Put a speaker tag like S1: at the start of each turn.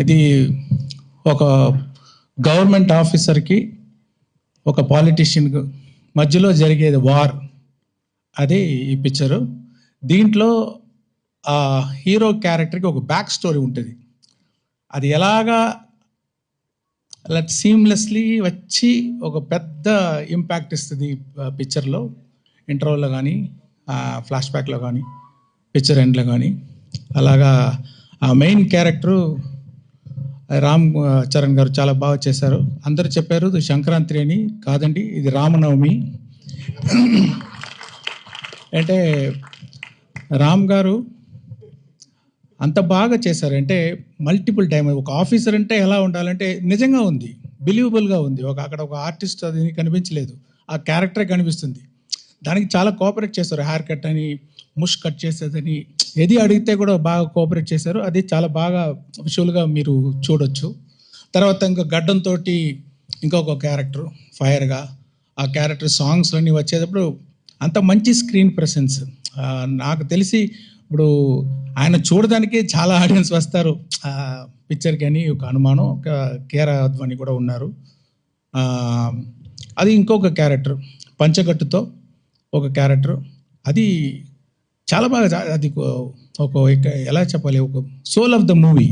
S1: అది ఒక గవర్నమెంట్ ఆఫీసర్కి ఒక పాలిటీషియన్ మధ్యలో జరిగేది వార్. అదే ఈ పిక్చరు. దీంట్లో ఆ హీరో క్యారెక్టర్కి ఒక బ్యాక్ స్టోరీ ఉంటుంది. అది ఎలాగా అలా సీమ్లెస్లీ వచ్చి ఒక పెద్ద ఇంపాక్ట్ ఇస్తుంది పిక్చర్లో. ఇంటర్వల్లో కానీ, ఫ్లాష్ బ్యాక్లో కానీ, పిక్చర్ ఎండ్లో కానీ. అలాగా ఆ మెయిన్ క్యారెక్టరు రామ్ చరణ్ గారు చాలా బాగా చేశారు. అందరూ చెప్పారు ఇది సంక్రాంతి అని. కాదండి, ఇది రామనవమి. అంటే రామ్ గారు అంత బాగా చేశారు. అంటే మల్టిపుల్ టైం ఒక ఆఫీసర్ అంటే ఎలా ఉండాలంటే నిజంగా ఉంది, బిలీవబుల్గా ఉంది. అక్కడ ఒక ఆర్టిస్ట్ అది కనిపించలేదు, ఆ క్యారెక్టరే కనిపిస్తుంది. దానికి చాలా కోఆపరేట్ చేశారు. హెయిర్ కట్ అని, ముష్ కట్ చేసేదని, ఏది అడిగితే కూడా బాగా కోఆపరేట్ చేశారు. అది చాలా బాగా విజువల్గా మీరు చూడొచ్చు. తర్వాత ఇంకా గడ్డంతో ఇంకొక క్యారెక్టర్ ఫైర్గా, ఆ క్యారెక్టర్ సాంగ్స్ అన్నీ వచ్చేటప్పుడు అంత మంచి స్క్రీన్ ప్రెసెన్స్. నాకు తెలిసి ఇప్పుడు ఆయన చూడడానికే చాలా ఆడియన్స్ వస్తారు పిక్చర్కి అని ఒక అనుమానం. ఒక కేరా అద్వాని కూడా ఉన్నారు. అది ఇంకొక క్యారెక్టర్ పంచగట్టుతో ఒక క్యారెక్టర్, అది చాలా బాగా, అది ఒక ఎలా చెప్పాలి, ఒక సోల్ ఆఫ్ ద మూవీ.